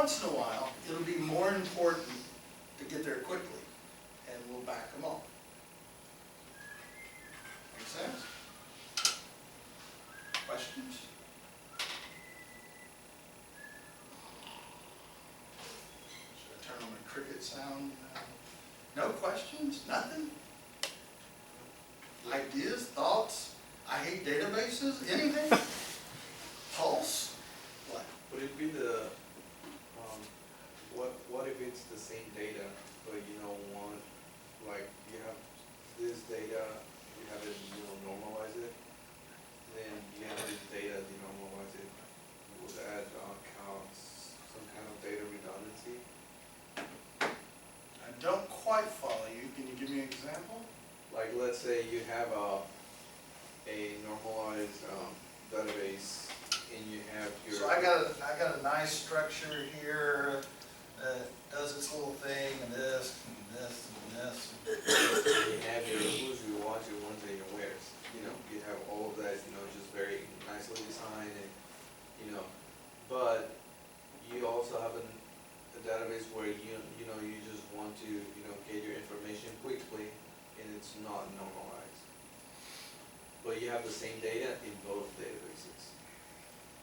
once in a while, it'll be more important to get there quickly, and we'll back them off. Make sense? Questions? Should I turn on the cricket sound? No questions? Nothing? Ideas? Thoughts? I hate databases? Anything? Pulse? What? Would it be the, what if it's the same data, but you don't want, like, you have this data, you have it, normalize it, then you have this data, denormalize it, would that cause some kind of data redundancy? I don't quite follow you. Can you give me an example? Like, let's say you have a normalized database, and you have your. So I got a nice structure here that does its little thing, and this, and this, and this. You have your who's, your what's, your ones, and your wheres. You have all of that, just very nicely designed, and, but you also have a database where you just want to, get your information quickly, and it's not normalized. But you have the same data in both databases.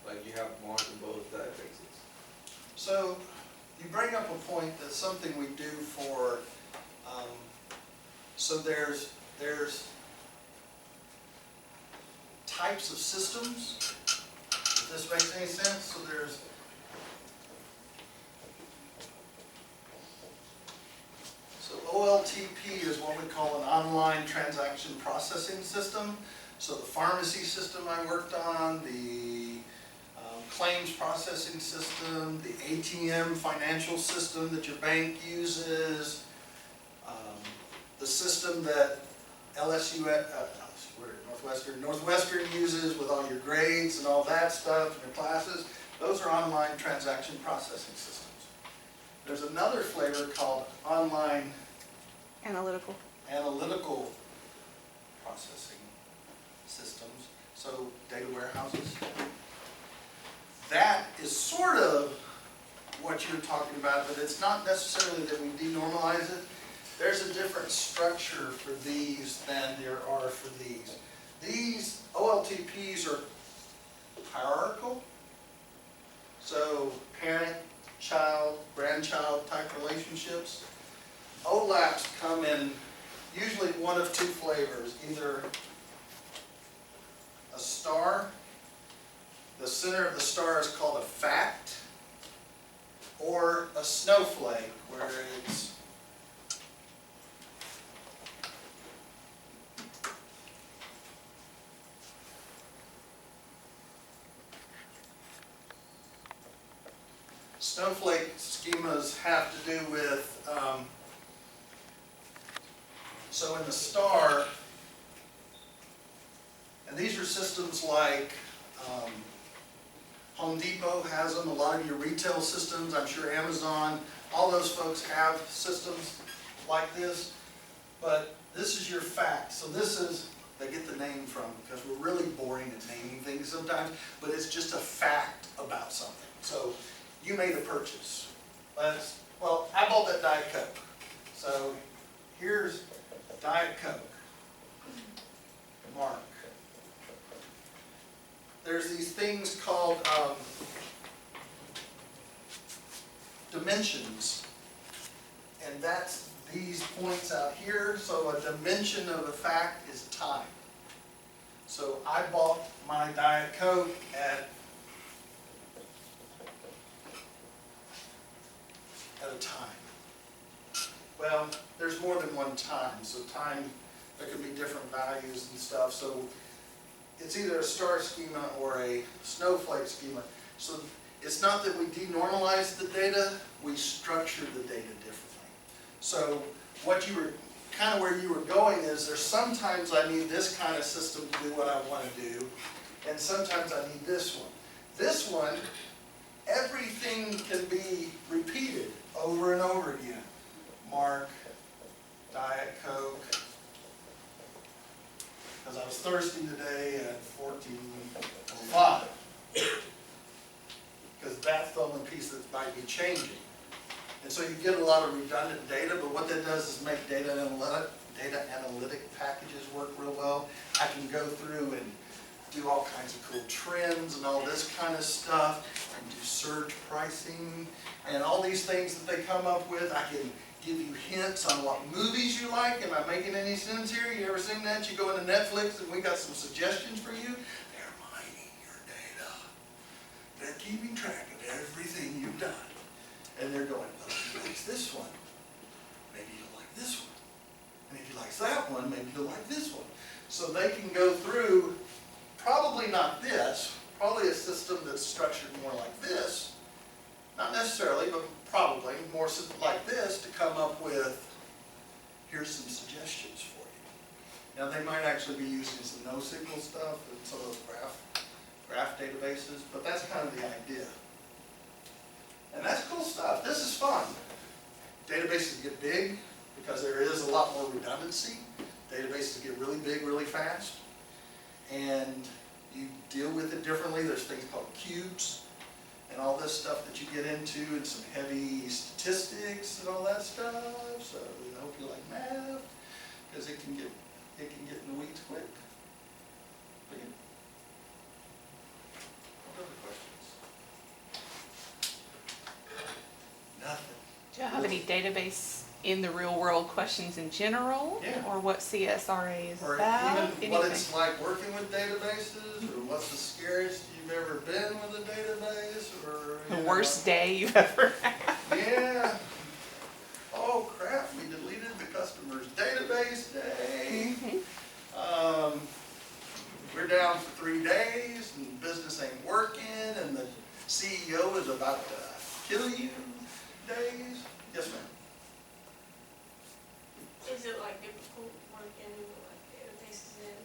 Like you have marked in both databases. So you bring up a point that's something we do for, so there's types of systems, if this makes any sense. So there's OLTP is what we call an online transaction processing system. So the pharmacy system I worked on, the claims processing system, the ATM financial system that your bank uses, the system that LSU, Northwestern uses with all your grades and all that stuff and your classes. Those are online transaction processing systems. There's another flavor called online Analytical. processing systems, so data warehouses. That is sort of what you're talking about, but it's not necessarily that we denormalize it. There's a different structure for these than there are for these. These OLTPs are hierarchical, so parent, child, grandchild type relationships. OLAPs come in usually one of two flavors, either a star, the center of the star is called a fact, or a snowflake, where it's snowflake schemas have to do with, so in the star, and these are systems like Home Depot has them, a lot of your retail systems, I'm sure Amazon, all those folks have systems like this, but this is your fact. So this is, they get the name from, because we're really boring at naming things sometimes, but it's just a fact about something. So you made a purchase. Well, I bought that Diet Coke. So here's Diet Coke. Mark. There's these things called dimensions, and that's these points out here. So a dimension of a fact is time. So I bought my Diet Coke at a time. Well, there's more than one time, so time, there could be different values and stuff. So it's either a star schema or a snowflake schema. So it's not that we denormalize the data, we structure the data differently. So what you were, kind of where you were going is, there's sometimes I need this kind of system to do what I want to do, and sometimes I need this one. This one, everything can be repeated over and over again. Mark, Diet Coke, because I was thirsty today at 14:05. Because that's the only piece that's might be changing. And so you get a lot of redundant data, but what that does is make data analytic packages work real well. I can go through and do all kinds of cool trends and all this kind of stuff, and do surge pricing, and all these things that they come up with. I can give you hints on what movies you like. Am I making any sense here? You ever seen that? You go into Netflix and we got some suggestions for you. They're mining your data. They're keeping track of everything you've done. And they're going, well, if he likes this one, maybe you'll like this one. And if he likes that one, maybe you'll like this one. So they can go through, probably not this, probably a system that's structured more like this. Not necessarily, but probably more like this, to come up with, here's some suggestions for you. Now they might actually be using some NoSQL stuff and some of those graph databases, but that's kind of the idea. And that's cool stuff. This is fun. Databases get big because there is a lot more redundancy. Databases get really big really fast. And you deal with it differently. There's things called cubes and all this stuff that you get into, and some heavy statistics and all that stuff. So I hope you like math, because it can get in the weeds quick. But yeah. What other questions? Nothing. Do you have any database in the real world questions in general? Yeah. Or what CSRA is Or about? even what it's like working with databases, or what's the scariest you've ever been with a database, or The worst day you've ever had? Yeah. Oh crap, we deleted the customer's database day. We're down for 3 days and business ain't working and the CEO is about to kill you days. Yes, ma'am. Is it like difficult working with like databases and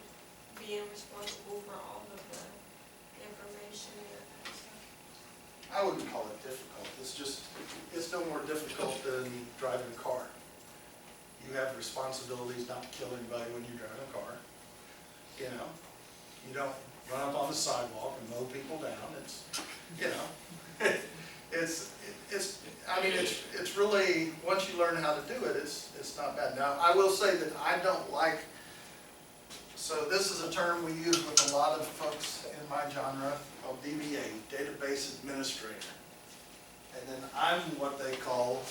being responsible for all of the information and that kind of stuff? I wouldn't call it difficult. It's no more difficult than driving a car. You have responsibilities not to kill anybody when you're driving a car. You know, you don't run up on the sidewalk and mow people down. It's, you know, it's really, once you learn how to do it, it's not bad. Now, I will say that I don't like, so this is a term we use with a lot of folks in my genre called DBA, Database Administrator. And then I'm what they call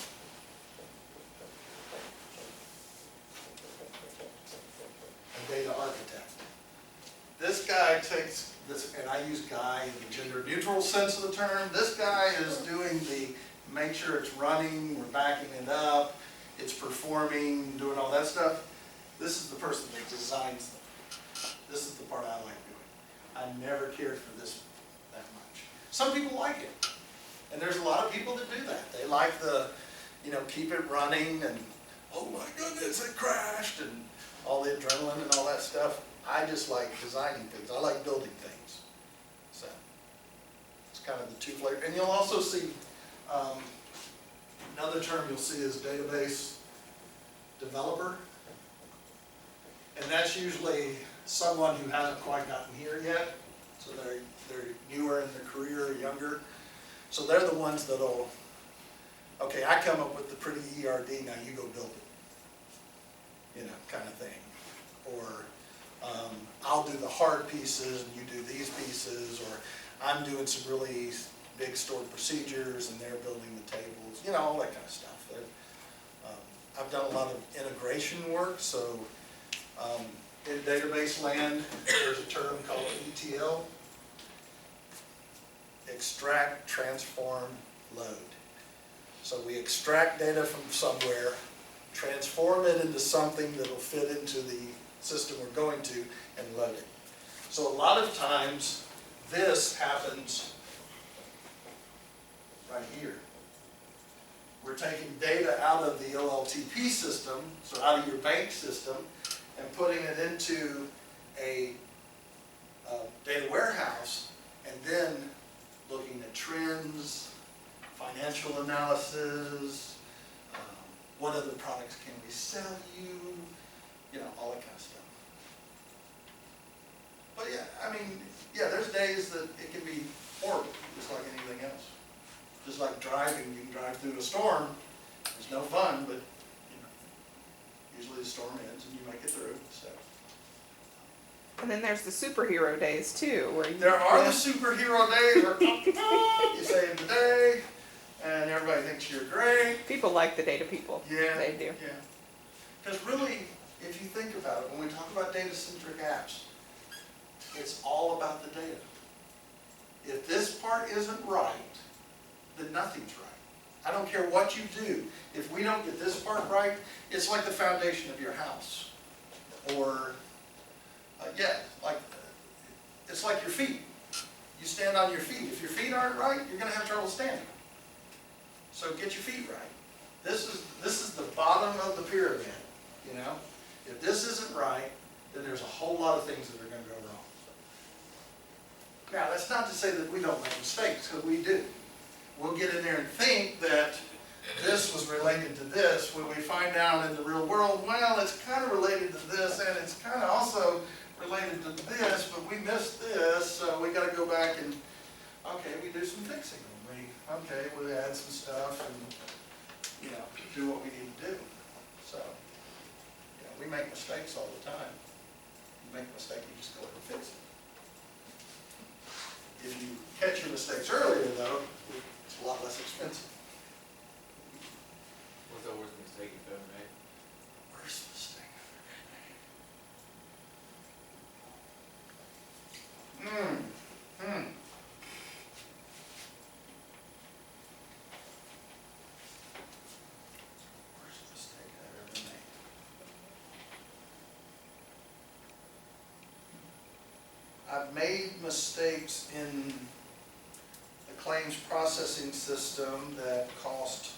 a data architect. This guy takes this, and I use guy in the gender neutral sense of the term. This guy is doing the, make sure it's running, we're backing it up, it's performing, doing all that stuff. This is the person that designs them. This is the part I like doing. I never cared for this that much. Some people like it. And there's a lot of people that do that. They like the, you know, keep it running and, oh my goodness, it crashed, and all the adrenaline and all that stuff. I just like designing things. I like building things. So it's kind of the two flavors. And you'll also see, another term you'll see is database developer. And that's usually someone who hasn't quite gotten here yet. So they're newer in their career or younger. So they're the ones that'll, okay, I come up with the pretty ERD, now you go build it. You know, kind of thing. Or I'll do the hard pieces and you do these pieces, or I'm doing some really big stored procedures and they're building the tables, you know, all that kind of stuff. I've done a lot of integration work, so in database land, there's a term called ETL, extract, transform, load. So we extract data from somewhere, transform it into something that will fit into the system we're going to, and load it. So a lot of times, this happens right here. We're taking data out of the OLTP system, so out of your bank system, and putting it into a data warehouse, and then looking at trends, financial analysis, what other products can we sell you know, all that kind of stuff. But yeah, I mean, yeah, there's days that it can be horrible, just like anything else. Just like driving, you can drive through a storm, it's no fun, but, you know, usually the storm ends and you make it through, so. And then there's the superhero days too, where you. There are the superhero days where you save the day, and everybody thinks you're great. People like the data people. Yeah. They do. Yeah. Because really, if you think about it, when we talk about data-centric apps, it's all about the data. If this part isn't right, then nothing's right. I don't care what you do. If we don't get this part right, it's like the foundation of your house. Or, it's like your feet. You stand on your feet. If your feet aren't right, you're going to have trouble standing. So get your feet right. This is the bottom of the pyramid, you know? If this isn't right, then there's a whole lot of things that are going to go wrong. Now, that's not to say that we don't make mistakes, because we do. We'll get in there and think that this was related to this, when we find out in the real world, well, it's kind of related to this, and it's kind of also related to this, but we missed this, so we got to go back and, okay, we do some fixing. We add some stuff and, you know, do what we need to do. So, yeah, we make mistakes all the time. You make a mistake, you just go ahead and fix it. If you catch your mistakes earlier, though, it's a lot less expensive. What's the worst mistake you've ever made? Worst mistake I've ever made. Worst mistake I've ever made. I've made mistakes in the claims processing system that cost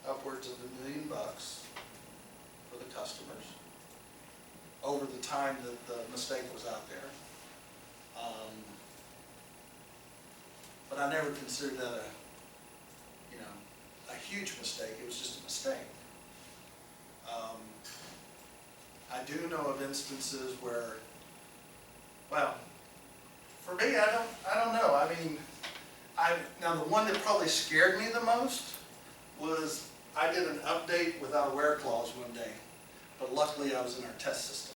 upwards of $1 million for the customers over the time that the mistake was out there. But I never considered that a huge mistake. It was just a mistake. I do know of instances where, well, for me, I don't know. I mean, now the one that probably scared me the most was I did an update without a where clause one day, but luckily I was in our test system.